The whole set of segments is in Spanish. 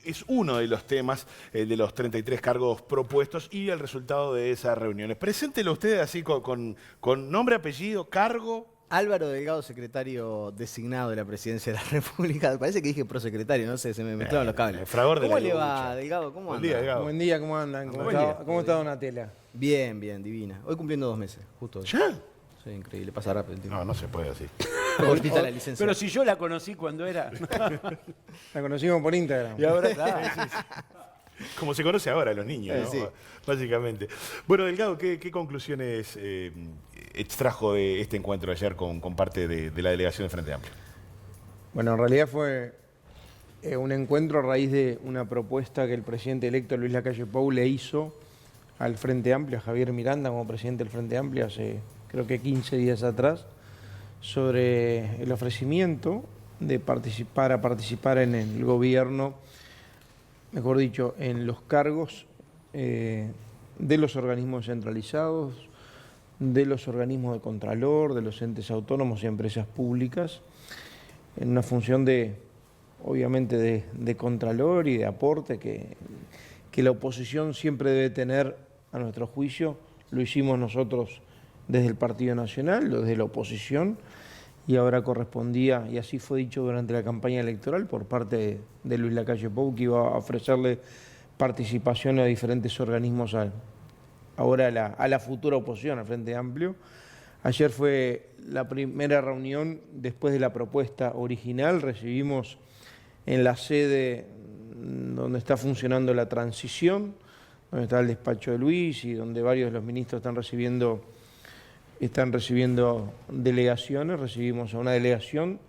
es uno de los temas de los 33 cargos propuestos y el resultado de esas reuniones. Preséntelo usted así con nombre, apellido, cargo. Álvaro Delgado, secretario designado de la Presidencia de la República. Parece que dije prosecretario, no sé, se me mezclaron los cables. Fragor de ¿Cómo la le va, lucha. Delgado? ¿Cómo Buen anda? día, Delgado. Buen día, ¿cómo andan? Buen día. ¿Cómo está Donatella? Bien, bien, divina. Hoy cumpliendo 2 meses, justo hoy. ¿Ya? Sí, increíble, pasa rápido el tiempo. No, no se puede así. Cortita la licencia. Pero si yo la conocí cuando era... La conocimos por Instagram. Y ahora está. Como se conoce ahora a los niños, ¿no? Sí. Básicamente. Bueno, Delgado, ¿qué conclusiones extrajo de este encuentro ayer con parte de la delegación de Frente Amplio? Bueno, en realidad fue un encuentro a raíz de una propuesta que el presidente electo Luis Lacalle Pou le hizo al Frente Amplio, a Javier Miranda como presidente del Frente Amplio hace creo que 15 días atrás, sobre el ofrecimiento de participar en el gobierno, mejor dicho, en los cargos de los organismos centralizados, de los organismos de contralor, de los entes autónomos y empresas públicas, en una función obviamente, de contralor y de aporte que la oposición siempre debe tener, a nuestro juicio. Lo hicimos nosotros desde el Partido Nacional, desde la oposición, y ahora correspondía, y así fue dicho durante la campaña electoral por parte de Luis Lacalle Pou, que iba a ofrecerle participación a diferentes organismos ahora a la futura oposición, al Frente Amplio. Ayer fue la primera reunión después de la propuesta original. Recibimos en la sede donde está funcionando la transición, donde está el despacho de Luis y donde varios de los ministros están recibiendo delegaciones. Recibimos a una delegación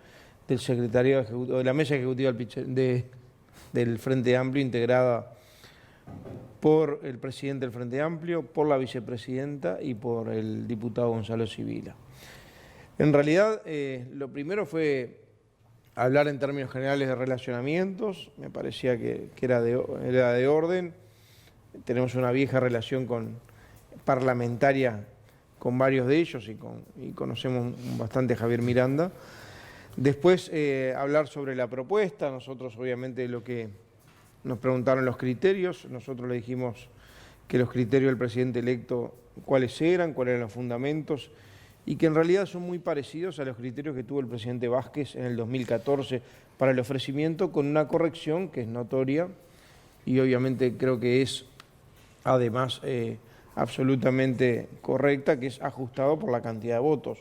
del secretario ejecutivo, de la mesa ejecutiva del Frente Amplio, integrada por el presidente del Frente Amplio, por la vicepresidenta y por el diputado Gonzalo Sibila. En realidad, lo primero fue hablar en términos generales de relacionamientos. Me parecía que era de orden. Tenemos una vieja relación parlamentaria con varios de ellos y conocemos bastante a Javier Miranda. Después, hablar sobre la propuesta. Nosotros, obviamente, lo que nos preguntaron los criterios, nosotros le dijimos que los criterios del presidente electo, cuáles eran los fundamentos, y que en realidad son muy parecidos a los criterios que tuvo el presidente Vázquez en el 2014 para el ofrecimiento, con una corrección que es notoria y obviamente creo que es además absolutamente correcta, que es ajustado por la cantidad de votos.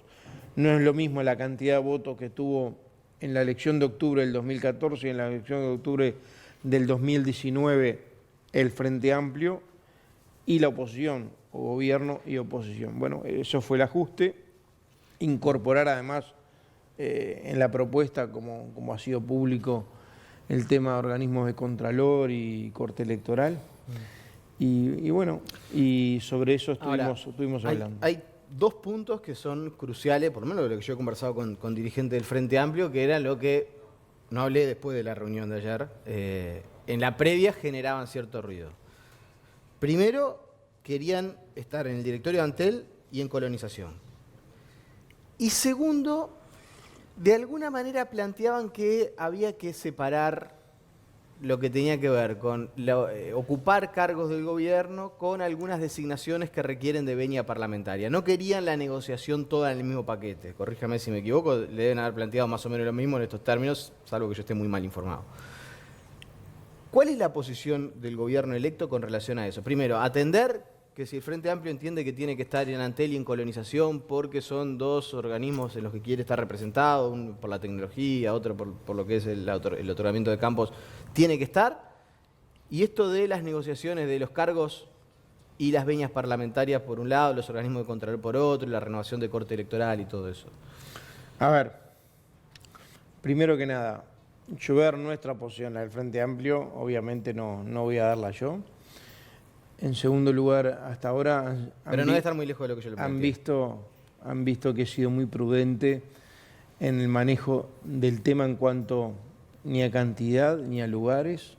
No es lo mismo la cantidad de votos que tuvo en la elección de octubre del 2014 y en la elección de octubre del 2019 el Frente Amplio y la oposición, o gobierno y oposición. Bueno, eso fue el ajuste. Incorporar además en la propuesta, como ha sido público, el tema de organismos de contralor y corte electoral. Y bueno, y sobre eso estuvimos hablando. Hay 2 puntos que son cruciales, por lo menos de lo que yo he conversado con dirigentes del Frente Amplio, que era lo que no hablé después de la reunión de ayer. En la previa generaban cierto ruido. Primero, querían estar en el directorio de Antel y en colonización. Y segundo, de alguna manera planteaban que había que separar lo que tenía que ver con ocupar cargos del gobierno con algunas designaciones que requieren de venia parlamentaria. No querían la negociación toda en el mismo paquete. Corríjame si me equivoco, le deben haber planteado más o menos lo mismo en estos términos, salvo que yo esté muy mal informado. ¿Cuál es la posición del gobierno electo con relación a eso? Primero, atender que si el Frente Amplio entiende que tiene que estar en Antel y en colonización porque son 2 organismos en los que quiere estar representado, uno por la tecnología, otro por lo que es el otorgamiento de campos, tiene que estar. Y esto de las negociaciones de los cargos y las venias parlamentarias por un lado, los organismos de contralor por otro, y la renovación de corte electoral y todo eso. A ver, primero que nada, yo ver nuestra posición, la del Frente Amplio, obviamente no voy a darla yo. En segundo lugar, hasta ahora pero no debe estar muy lejos de lo que yo le planteé. Han visto que he sido muy prudente en el manejo del tema en cuanto ni a cantidad ni a lugares.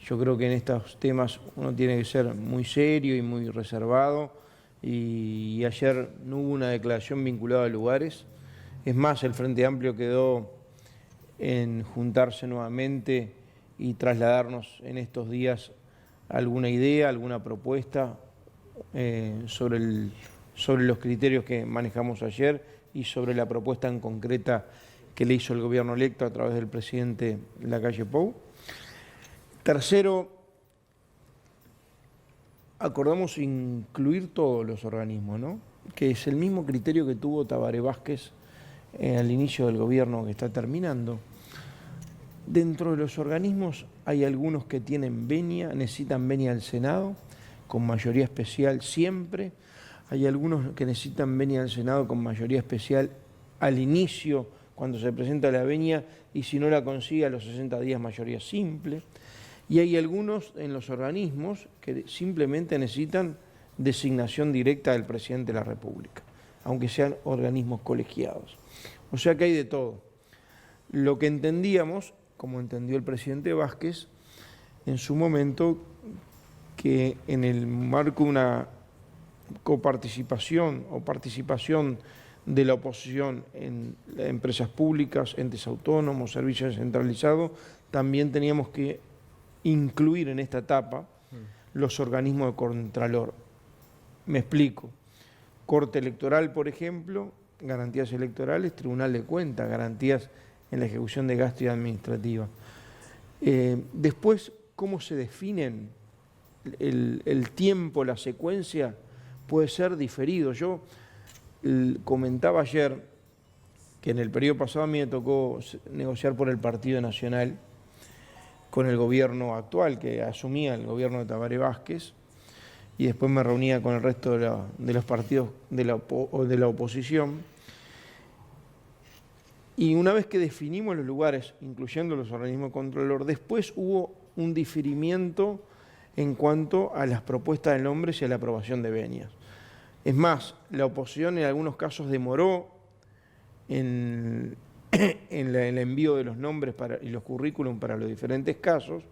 Yo creo que en estos temas uno tiene que ser muy serio y muy reservado, y ayer no hubo una declaración vinculada a lugares. Es más, el Frente Amplio quedó en juntarse nuevamente y trasladarnos en estos días alguna idea, alguna propuesta sobre los criterios que manejamos ayer y sobre la propuesta en concreta que le hizo el gobierno electo a través del presidente Lacalle Pou. Tercero, acordamos incluir todos los organismos, ¿no? Que es el mismo criterio que tuvo Tabaré Vázquez al inicio del gobierno que está terminando. Dentro de los organismos hay algunos que tienen venia, necesitan venia del Senado, con mayoría especial siempre. Hay algunos que necesitan venia del Senado con mayoría especial al inicio, cuando se presenta la venia, y si no la consigue a los 60 días mayoría simple. Y hay algunos en los organismos que simplemente necesitan designación directa del presidente de la República, aunque sean organismos colegiados. O sea que hay de todo. Lo que entendíamos, como entendió el presidente Vázquez, en su momento, que en el marco de una coparticipación o participación de la oposición en empresas públicas, entes autónomos, servicios descentralizados, también teníamos que incluir en esta etapa los organismos de contralor. Me explico. Corte Electoral, por ejemplo, garantías electorales, Tribunal de Cuentas, garantías en la ejecución de gasto y administrativa. Después, ¿cómo se definen el tiempo, la secuencia? Puede ser diferido. Yo comentaba ayer que en el periodo pasado a mí me tocó negociar por el Partido Nacional con el gobierno actual, que asumía el gobierno de Tabaré Vázquez, y después me reunía con el resto de los partidos de la oposición. Y una vez que definimos los lugares, incluyendo los organismos de controlor, después hubo un diferimiento en cuanto a las propuestas de nombres y a la aprobación de venias. Es más, la oposición en algunos casos demoró en el envío de los nombres y los currículum para los diferentes casos,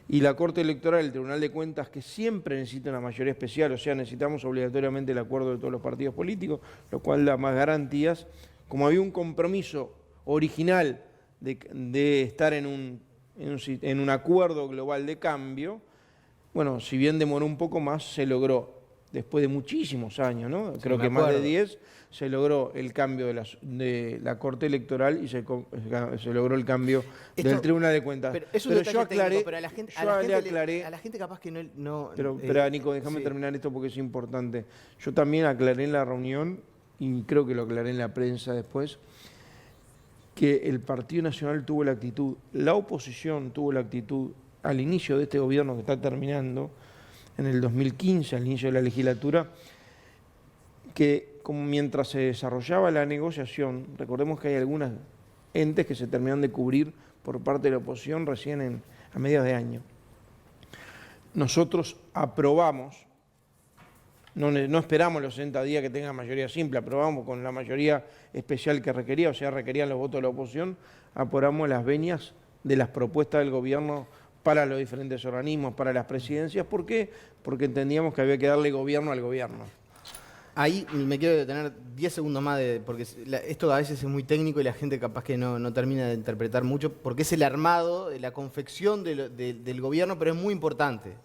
y la Corte Electoral, el Tribunal de Cuentas, que siempre necesita una mayoría especial, o sea, necesitamos obligatoriamente el acuerdo de todos los partidos políticos, lo cual da más garantías. Como había un compromiso original de estar en un acuerdo global de cambio, bueno, si bien demoró un poco más, se logró. Después de muchísimos años, ¿no? Sí, creo que más de 10, se logró el cambio de la Corte Electoral y se logró el cambio del Tribunal de Cuentas. Pero yo aclaré, pero a la gente capaz que no... Pero Nico, déjame terminar esto porque es importante. Yo también aclaré en la reunión, y creo que lo aclaré en la prensa después, que el Partido Nacional tuvo la actitud, la oposición tuvo la actitud al inicio de este gobierno que está terminando, en el 2015, al inicio de la legislatura, que como mientras se desarrollaba la negociación, recordemos que hay algunos entes que se terminaron de cubrir por parte de la oposición recién a mediados de año. Nosotros aprobamos, no esperamos los 60 días que tenga mayoría simple, aprobamos con la mayoría especial que requería, o sea, requerían los votos de la oposición, aprobamos las venias de las propuestas del gobierno para los diferentes organismos, para las presidencias. ¿Por qué? Porque entendíamos que había que darle gobierno al gobierno. Ahí me quiero detener 10 segundos más, porque esto a veces es muy técnico y la gente capaz que no termina de interpretar mucho, porque es el armado, la confección del gobierno, pero es muy importante.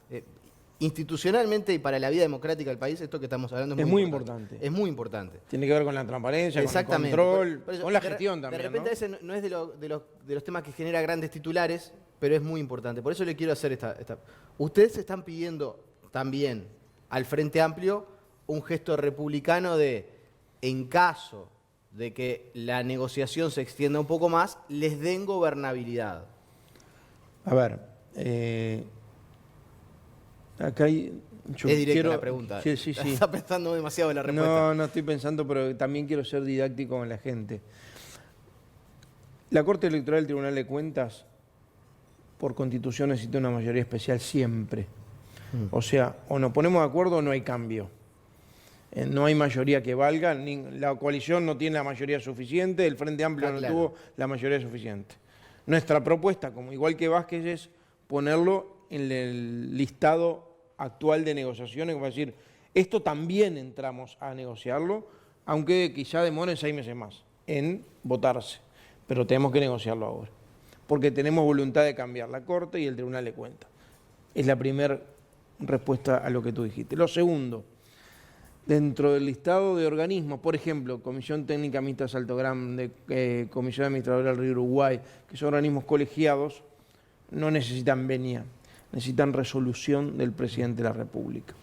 Institucionalmente y para la vida democrática del país, esto que estamos hablando es muy importante. Es muy importante. Tiene que ver con la transparencia, con el control, con la gestión también. De repente, ¿no? Ese no es de los temas que genera grandes titulares, pero es muy importante. Por eso le quiero hacer esta. Ustedes están pidiendo también al Frente Amplio un gesto republicano en caso de que la negociación se extienda un poco más, les den gobernabilidad. A ver, acá hay... Es directa la pregunta. Sí. Está pensando demasiado en la respuesta. No estoy pensando, pero también quiero ser didáctico con la gente. La Corte Electoral del Tribunal de Cuentas, por Constitución, necesita una mayoría especial siempre. O sea, o nos ponemos de acuerdo o no hay cambio. No hay mayoría que valga, la coalición no tiene la mayoría suficiente, el Frente Amplio no tuvo la mayoría suficiente. Nuestra propuesta, como igual que Vázquez, es ponerlo en el listado actual de negociaciones, como decir, esto también entramos a negociarlo, aunque quizá demore 6 meses más en votarse, pero tenemos que negociarlo ahora. porque tenemos voluntad de cambiar la Corte y el Tribunal de Cuentas. Es la primera respuesta a lo que tú dijiste. Lo segundo, dentro del listado de organismos, por ejemplo, Comisión Técnica Mixta de Salto Grande, Comisión Administradora del Río Uruguay, que son organismos colegiados, no necesitan venia, necesitan resolución del Presidente de la República.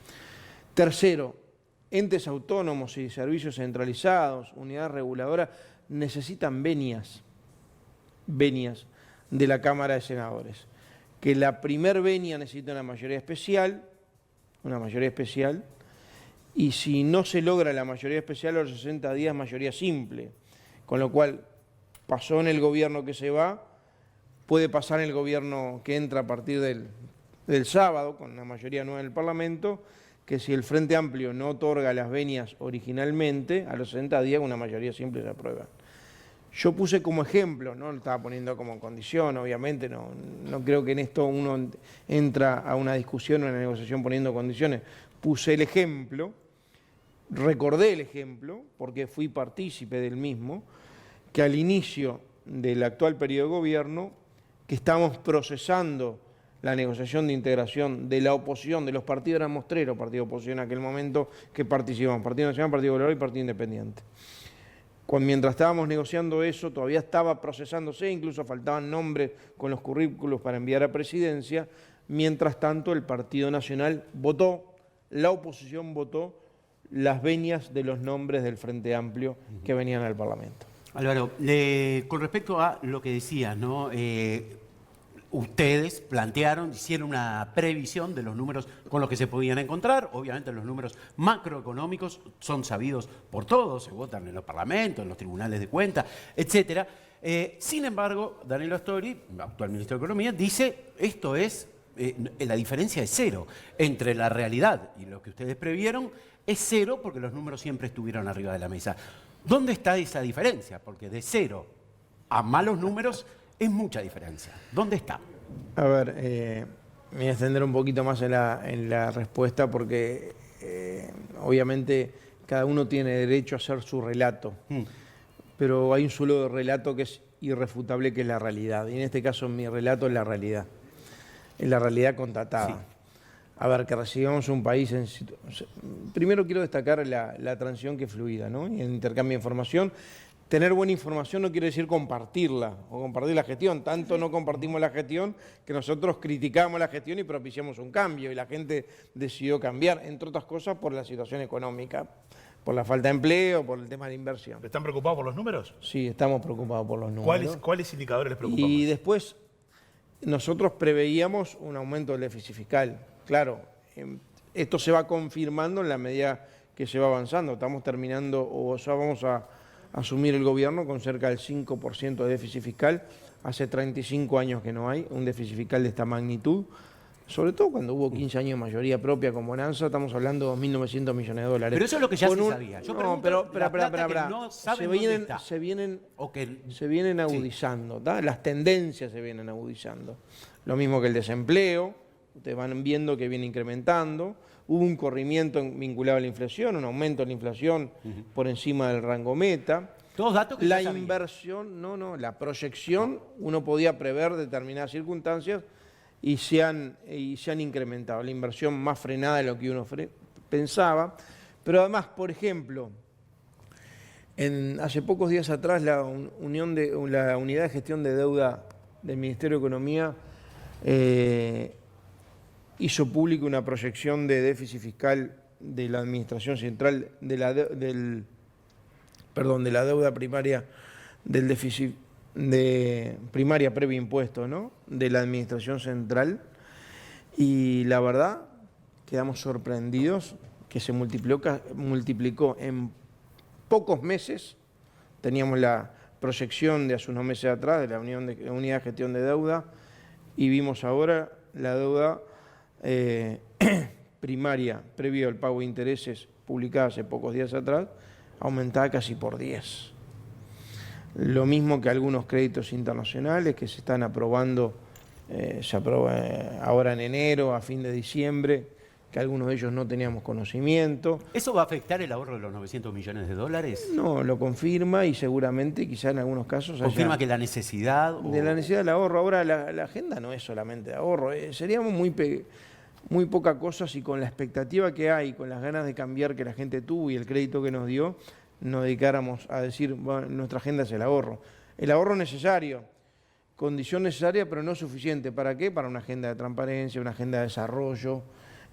Tercero, entes autónomos y servicios centralizados, unidades reguladoras, necesitan venias de la Cámara de Senadores. Que la primer venia necesita una mayoría especial, y si no se logra la mayoría especial a los 60 días, mayoría simple. Con lo cual, pasó en el gobierno que se va, puede pasar en el gobierno que entra a partir del sábado, con una mayoría nueva en el Parlamento, que si el Frente Amplio no otorga las venias originalmente, a los 60 días una mayoría simple se aprueba. Yo puse como ejemplo, no lo estaba poniendo como condición, obviamente, no creo que en esto uno entra a una discusión o una negociación poniendo condiciones. Puse el ejemplo, recordé el ejemplo, porque fui partícipe del mismo, que al inicio del actual periodo de gobierno, que estamos procesando la negociación de integración de la oposición, de los partidos, éramos tres los partidos de oposición en aquel momento que participamos, Partido Nacional, Partido Popular y Partido Independiente. Mientras estábamos negociando eso, todavía estaba procesándose, incluso faltaban nombres con los currículos para enviar a presidencia. Mientras tanto, el Partido Nacional votó, la oposición votó las venias de los nombres del Frente Amplio que venían al Parlamento. Álvaro, con respecto a lo que decías, ¿no? Ustedes plantearon, hicieron una previsión de los números con los que se podían encontrar. Obviamente los números macroeconómicos son sabidos por todos, se votan en los parlamentos, en los tribunales de cuentas, etc. Sin embargo, Danilo Astori, actual ministro de Economía, dice esto es, la diferencia es cero. Entre la realidad y lo que ustedes previeron es cero porque los números siempre estuvieron arriba de la mesa. ¿Dónde está esa diferencia? Porque de cero a malos números es mucha diferencia. ¿Dónde está? A ver, me voy a extender un poquito más en la respuesta porque obviamente cada uno tiene derecho a hacer su relato, pero hay un solo relato que es irrefutable, que es la realidad. Y en este caso mi relato es la realidad constatada. Sí. A ver, que recibamos un país en situación... Primero quiero destacar la transición que es fluida, ¿no? Y el intercambio de información. Tener buena información no quiere decir compartirla o compartir la gestión. Tanto no compartimos la gestión que nosotros criticamos la gestión y propiciamos un cambio. Y la gente decidió cambiar, entre otras cosas, por la situación económica, por la falta de empleo, por el tema de inversión. ¿Están preocupados por los números? Sí, estamos preocupados por los números. ¿Cuáles indicadores les preocupan? Y después, nosotros preveíamos un aumento del déficit fiscal. Claro, esto se va confirmando en la medida que se va avanzando. Estamos terminando, o sea, vamos a asumir el gobierno con cerca del 5% de déficit fiscal. Hace 35 años que no hay un déficit fiscal de esta magnitud, sobre todo cuando hubo 15 años de mayoría propia con bonanza. Estamos hablando de 2.900 millones de dólares. Pero eso es lo que ya se sabía. Yo no, pero no se vienen agudizando, ¿tá? Las tendencias se vienen agudizando. Lo mismo que el desempleo, ustedes van viendo que viene incrementando. Hubo un corrimiento vinculado a la inflación, un aumento de la inflación por encima del rango meta. Todos datos que la inversión, la proyección, uno podía prever determinadas circunstancias y se han incrementado. La inversión más frenada de lo que uno pensaba. Pero además, por ejemplo, hace pocos días atrás la unidad de gestión de deuda del Ministerio de Economía hizo pública una proyección de déficit fiscal de la Administración Central, de la deuda primaria, del déficit de primaria previo impuesto, ¿no?, de la Administración Central. Y la verdad, quedamos sorprendidos que se multiplicó en pocos meses. Teníamos la proyección de hace unos meses atrás de la unidad de gestión de deuda y vimos ahora la deuda primaria previo al pago de intereses publicada hace pocos días atrás, aumentada casi por 10. Lo mismo que algunos créditos internacionales que se están aprobando, se aprueba ahora en enero, a fin de diciembre, que algunos de ellos no teníamos conocimiento. ¿Eso va a afectar el ahorro de los 900 millones de dólares? No, lo confirma y seguramente quizá en algunos casos ¿Confirma que la necesidad? de la necesidad del ahorro. Ahora la agenda no es solamente de ahorro, seríamos muy poca cosa si con la expectativa que hay, con las ganas de cambiar que la gente tuvo y el crédito que nos dio, nos dedicáramos a decir, bueno, nuestra agenda es el ahorro. El ahorro necesario, condición necesaria pero no suficiente. ¿Para qué? Para una agenda de transparencia, una agenda de desarrollo,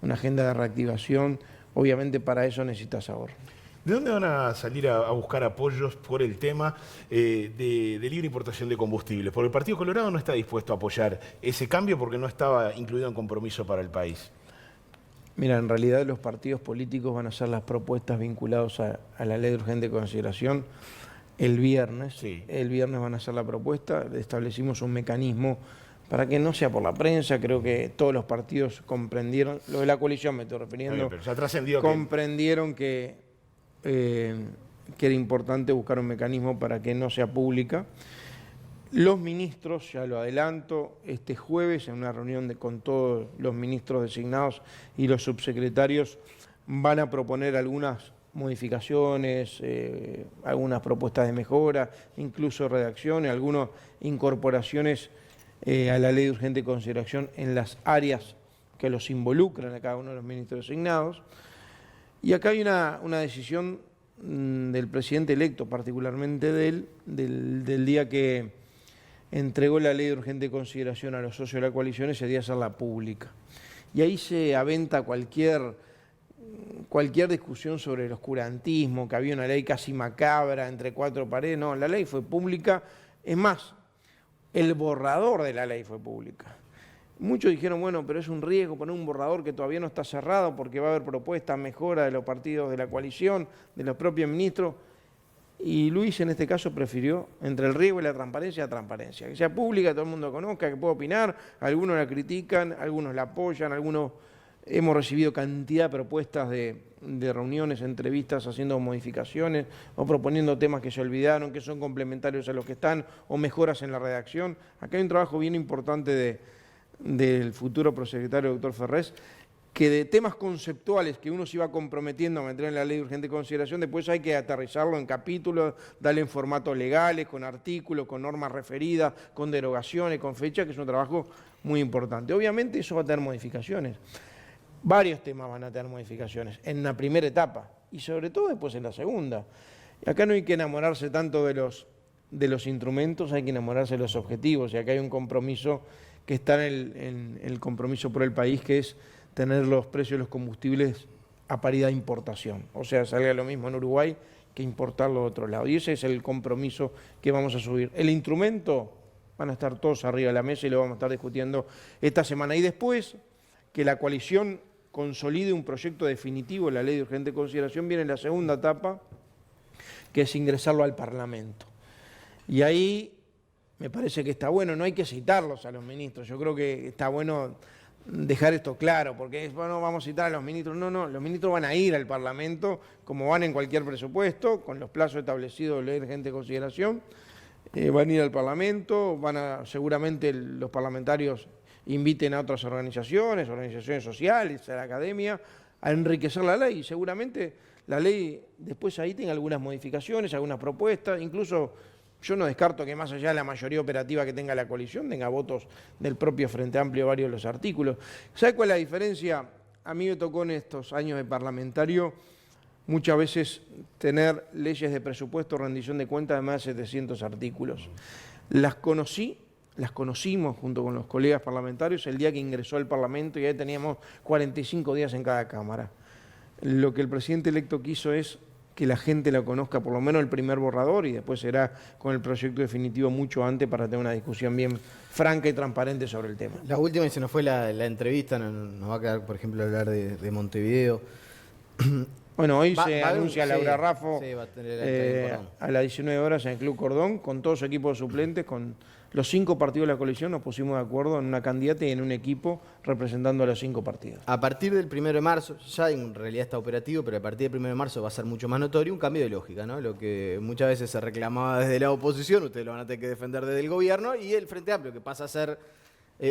una agenda de reactivación. Obviamente para eso necesitas ahorro. ¿De dónde van a salir a buscar apoyos por el tema de libre importación de combustibles? Porque el Partido Colorado no está dispuesto a apoyar ese cambio porque no estaba incluido en compromiso para el país. Mira, en realidad los partidos políticos van a hacer las propuestas vinculadas a la ley de urgente consideración el viernes. Sí. El viernes van a hacer la propuesta, establecimos un mecanismo para que no sea por la prensa. Creo que todos los partidos comprendieron, lo de la coalición me estoy refiriendo, Pero se ha trascendido comprendieron que era importante buscar un mecanismo para que no sea pública. Los ministros, ya lo adelanto, este jueves en una reunión con todos los ministros designados y los subsecretarios van a proponer algunas modificaciones, algunas propuestas de mejora, incluso redacciones, algunas incorporaciones a la ley de urgente consideración en las áreas que los involucran a cada uno de los ministros designados. Y acá hay una decisión del presidente electo, particularmente del día que entregó la ley de urgente consideración a los socios de la coalición, ese día hacerla pública. Y ahí se aventa cualquier discusión sobre el oscurantismo, que había una ley casi macabra entre cuatro paredes. No, la ley fue pública. Es más, el borrador de la ley fue pública. Muchos dijeron, bueno, pero es un riesgo poner un borrador que todavía no está cerrado porque va a haber propuestas, mejora de los partidos de la coalición, de los propios ministros. Y Luis en este caso prefirió, entre el riesgo y la transparencia, que sea pública, todo el mundo conozca, que pueda opinar. Algunos la critican, algunos la apoyan, algunos hemos recibido cantidad de propuestas de reuniones, entrevistas, haciendo modificaciones o proponiendo temas que se olvidaron, que son complementarios a los que están, o mejoras en la redacción. Acá hay un trabajo bien importante del futuro prosecretario doctor Ferrés, que de temas conceptuales que uno se iba comprometiendo a meter en la ley de urgente consideración, después hay que aterrizarlo en capítulos, darle en formatos legales, con artículos, con normas referidas, con derogaciones, con fechas, que es un trabajo muy importante. Obviamente eso va a tener modificaciones. Varios temas van a tener modificaciones en la primera etapa y sobre todo después en la segunda. Y acá no hay que enamorarse tanto de los instrumentos, hay que enamorarse de los objetivos. Y acá hay un compromiso que está en el compromiso por el país, que es tener los precios de los combustibles a paridad de importación. O sea, salga lo mismo en Uruguay que importarlo de otro lado. Y ese es el compromiso que vamos a subir. El instrumento van a estar todos arriba de la mesa y lo vamos a estar discutiendo esta semana. Y después que la coalición consolide un proyecto definitivo, la ley de urgente consideración, viene la segunda etapa, que es ingresarlo al Parlamento. Y ahí me parece que está bueno, no hay que citarlos a los ministros, yo creo que está bueno dejar esto claro, porque bueno, vamos a citar a los ministros. No, los ministros van a ir al Parlamento, como van en cualquier presupuesto, con los plazos establecidos de la ley de urgente consideración, van a ir al Parlamento, seguramente los parlamentarios inviten a otras organizaciones sociales, a la academia, a enriquecer la ley. Seguramente la ley después ahí tenga algunas modificaciones, algunas propuestas, incluso yo no descarto que más allá de la mayoría operativa que tenga la coalición, tenga votos del propio Frente Amplio varios de los artículos. ¿Sabe cuál es la diferencia? A mí me tocó en estos años de parlamentario muchas veces tener leyes de presupuesto, rendición de cuentas de más de 700 artículos. Las conocimos junto con los colegas parlamentarios el día que ingresó al Parlamento y ahí teníamos 45 días en cada Cámara. Lo que el presidente electo quiso es que la gente la conozca por lo menos el primer borrador y después será con el proyecto definitivo mucho antes para tener una discusión bien franca y transparente sobre el tema. La última, y se nos fue la entrevista, nos va a quedar, por ejemplo, hablar de Montevideo. Bueno, hoy se anuncia Laura Raffo va a tener a las 19 horas en el Club Cordón, con todo su equipo de suplentes, con los 5 partidos de la coalición, nos pusimos de acuerdo en una candidata y en un equipo representando a los 5 partidos. A partir del 1 de marzo, ya en realidad está operativo, pero a partir del 1 de marzo va a ser mucho más notorio un cambio de lógica, ¿no? Lo que muchas veces se reclamaba desde la oposición, ustedes lo van a tener que defender desde el gobierno, y el Frente Amplio, que pasa a ser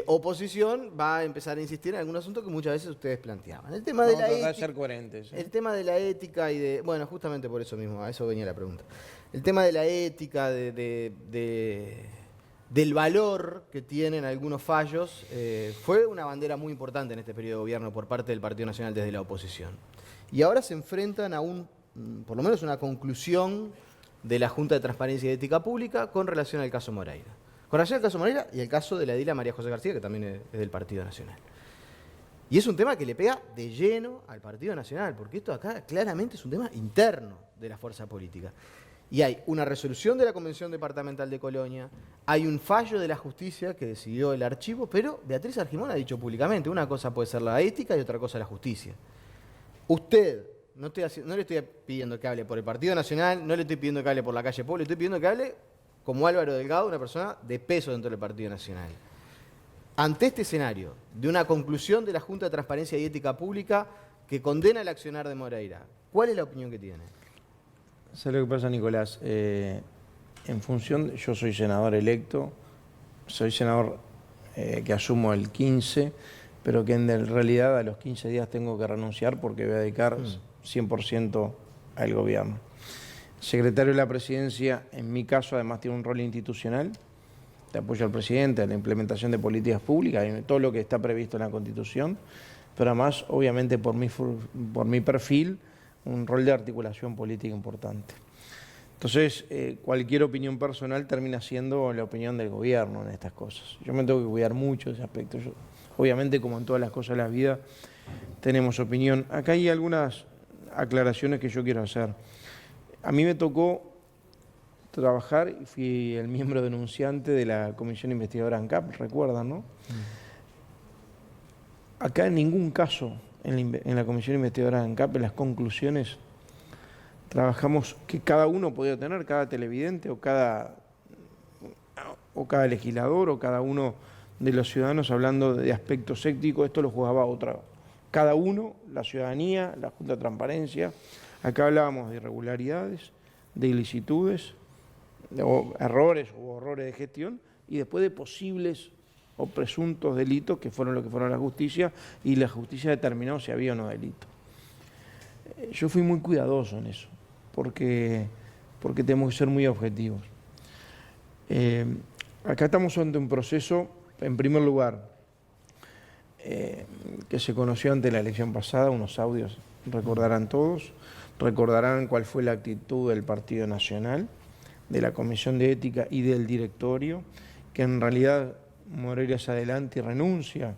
oposición va a empezar a insistir en algún asunto que muchas veces ustedes planteaban. El tema de Vamos a la tratar de ética, ser coherentes. el tema de la ética y de... Bueno, justamente por eso mismo, a eso venía la pregunta. El tema de la ética, del valor que tienen algunos fallos, fue una bandera muy importante en este periodo de gobierno por parte del Partido Nacional desde la oposición. Y ahora se enfrentan a por lo menos una conclusión de la Junta de Transparencia y Ética Pública con relación al caso Moreira. Con relación al caso Moreira y el caso de la edila María José García, que también es del Partido Nacional. Y es un tema que le pega de lleno al Partido Nacional, porque esto acá claramente es un tema interno de la fuerza política. Y hay una resolución de la Convención Departamental de Colonia, hay un fallo de la justicia que decidió el archivo, pero Beatriz Argimón ha dicho públicamente, una cosa puede ser la ética y otra cosa la justicia. Usted, no le estoy pidiendo que hable por el Partido Nacional, no le estoy pidiendo que hable por la calle Pueblo, le estoy pidiendo que hable como Álvaro Delgado, una persona de peso dentro del Partido Nacional. Ante este escenario de una conclusión de la Junta de Transparencia y Ética Pública que condena el accionar de Moreira, ¿cuál es la opinión que tiene? ¿Sabes lo que pasa, Nicolás? En función, yo soy senador electo, soy senador que asumo el 15, pero que en realidad a los 15 días tengo que renunciar porque voy a dedicar 100% al gobierno. El secretario de la Presidencia, en mi caso, además tiene un rol institucional de apoyo al presidente, a la implementación de políticas públicas y todo lo que está previsto en la Constitución, pero además, obviamente, por mi perfil, un rol de articulación política importante. Entonces, cualquier opinión personal termina siendo la opinión del gobierno en estas cosas. Yo me tengo que cuidar mucho de ese aspecto. Obviamente, como en todas las cosas de la vida, tenemos opinión. Acá hay algunas aclaraciones que yo quiero hacer. A mí me tocó trabajar y fui el miembro denunciante de la Comisión Investigadora ANCAP, recuerdan, ¿no? Acá en ningún caso, en la Comisión Investigadora ANCAP, en las conclusiones, trabajamos que cada uno podía tener, cada televidente o cada legislador o cada uno de los ciudadanos hablando de aspectos éticos, esto lo juzgaba otra. Cada uno, la ciudadanía, la Junta de Transparencia, acá hablábamos de irregularidades, de ilicitudes, o errores o horrores de gestión, y después de posibles o presuntos delitos que fueron lo que fueron a la justicia, y la justicia determinó si había o no delito. Yo fui muy cuidadoso en eso, porque tenemos que ser muy objetivos. Acá estamos ante un proceso, en primer lugar, que se conoció ante la elección pasada, unos audios, recordarán todos, recordarán cuál fue la actitud del Partido Nacional, de la Comisión de Ética y del directorio, que en realidad Moreira se adelanta y renuncia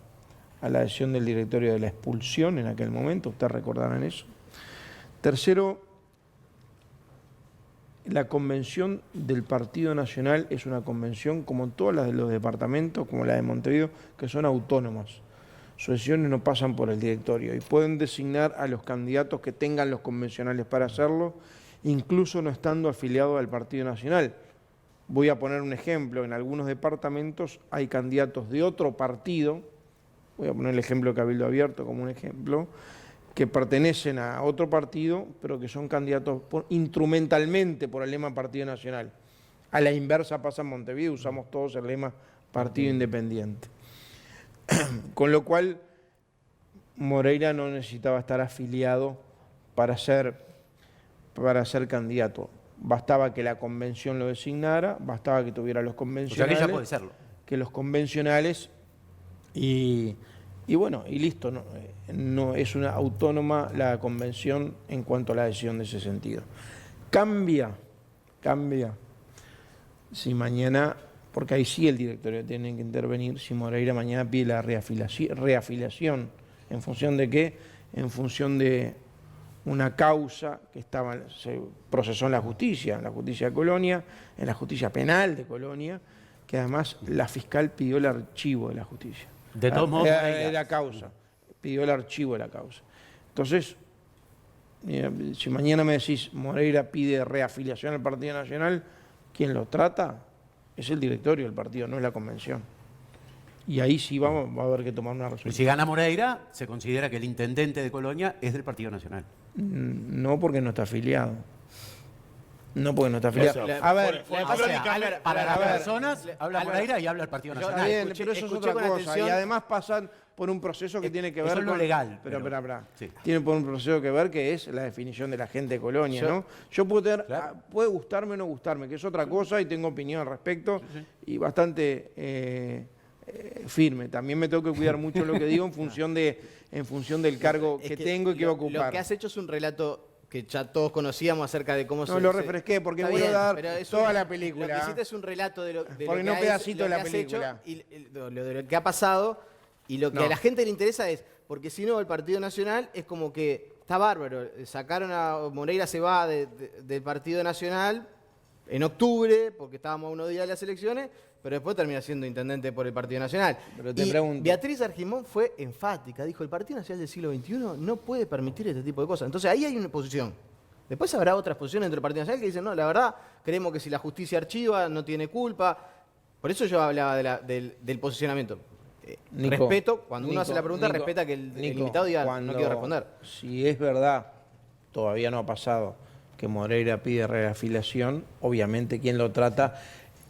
a la decisión del directorio de la expulsión en aquel momento, ustedes recordarán eso. Tercero, la convención del Partido Nacional es una convención, como todas las de los departamentos, como la de Montevideo, que son autónomas. Sus decisiones no pasan por el directorio y pueden designar a los candidatos que tengan los convencionales para hacerlo, incluso no estando afiliados al Partido Nacional. Voy a poner un ejemplo, en algunos departamentos hay candidatos de otro partido, voy a poner el ejemplo de Cabildo Abierto como un ejemplo, que pertenecen a otro partido, pero que son candidatos instrumentalmente por el lema Partido Nacional. A la inversa pasa en Montevideo, usamos todos el lema Partido Independiente. Con lo cual, Moreira no necesitaba estar afiliado para ser candidato. Bastaba que la convención lo designara, bastaba que tuviera los convencionales. O sea que ya puede serlo. Que los convencionales y bueno, y listo. No es una autónoma la convención en cuanto a la decisión de ese sentido. Cambia si mañana, porque ahí sí el directorio tiene que intervenir, si Moreira mañana pide la reafiliación. ¿En función de qué? En función de una causa que se procesó en la justicia de Colonia, en la justicia penal de Colonia, que además la fiscal pidió el archivo de la justicia. De todos modos, de la causa, pidió el archivo de la causa. Entonces, si mañana me decís Moreira pide reafiliación al Partido Nacional, quien lo trata es el directorio del partido, no es la convención. Y ahí sí va a haber que tomar una resolución. Y si gana Moreira, se considera que el intendente de Colonia es del Partido Nacional. No, porque no está afiliado. No, porque no está afiliado. Eso, A ver, folclóricamente- Para las Álvaro, personas, habla Moreira y habla el Partido Yo- está Nacional. bien, escuché- pero eso es escuché otra con cosa. atención- Y además pasan por un proceso que tiene que eso ver es lo con... legal, Pero, pero- espera. sí. Tiene por un proceso que ver que es la definición de la gente de Colonia, Yo- ¿no? Yo puedo tener... Claro. Puede gustarme o no gustarme, que es otra cosa y tengo opinión al respecto y bastante firme. También me tengo que cuidar mucho lo que digo en función del cargo Es que tengo y que voy a ocupar. Lo que has hecho es un relato que ya todos conocíamos acerca de cómo No lo refresqué porque Está voy a bien, dar pero es toda un- la película. Lo que hiciste es un relato de lo Porque que no has- pedacito lo de la que has hecho película. y de lo que ha pasado. Y lo que No. a la gente le interesa es, porque si no, el Partido Nacional es como que está bárbaro. Sacaron a Moreira, se va del Partido Nacional en octubre, porque estábamos a unos días de las elecciones, pero después termina siendo intendente por el Partido Nacional. Pero te Y pregunto. Beatriz Argimón fue enfática, dijo, el Partido Nacional del siglo XXI no puede permitir este tipo de cosas. Entonces ahí hay una posición. Después habrá otras posiciones dentro del Partido Nacional que dicen, no, la verdad, creemos que si la justicia archiva, no tiene culpa. Por eso yo hablaba del posicionamiento. Nico, Respeto, cuando uno hace la pregunta, Nico, respeta que el Nico, invitado diga, no cuando- quiero responder. Si es verdad, todavía no ha pasado, que Moreira pide reafiliación, obviamente quien lo trata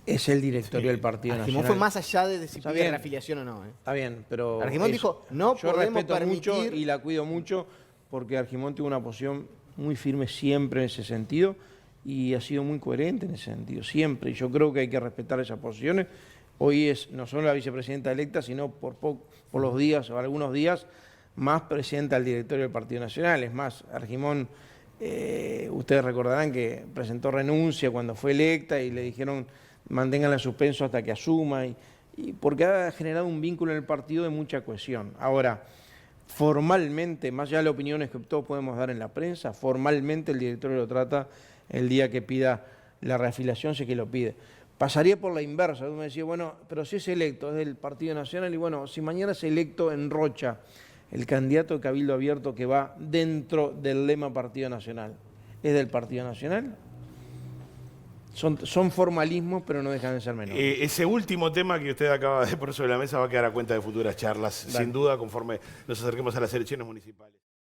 es el directorio del Partido Argimón Nacional. fue más allá de si Está pide bien. reafiliación o no. Está bien, pero... Argimón dijo, no yo podemos respeto mucho permitir- y la cuido mucho porque Argimón tuvo una posición muy firme siempre en ese sentido y ha sido muy coherente en ese sentido, siempre. Y yo creo que hay que respetar esas posiciones. Hoy es no solo la vicepresidenta electa, sino por los días o algunos días más presidenta del directorio del Partido Nacional. Es más, Argimón, ustedes recordarán que presentó renuncia cuando fue electa y le dijeron manténganla en suspenso hasta que asuma, y porque ha generado un vínculo en el partido de mucha cohesión. Ahora, formalmente, más allá de las opiniones que todos podemos dar en la prensa, formalmente el directorio lo trata el día que pida la reafiliación, sé que lo pide. Pasaría por la inversa, tú me decías, bueno, pero si es electo, es del Partido Nacional, y bueno, si mañana es electo en Rocha, el candidato de Cabildo Abierto que va dentro del lema Partido Nacional, ¿es del Partido Nacional? Son formalismos, pero no dejan de ser menores. Ese último tema que usted acaba de poner sobre la mesa va a quedar a cuenta de futuras charlas, sin duda, conforme nos acerquemos a las elecciones municipales.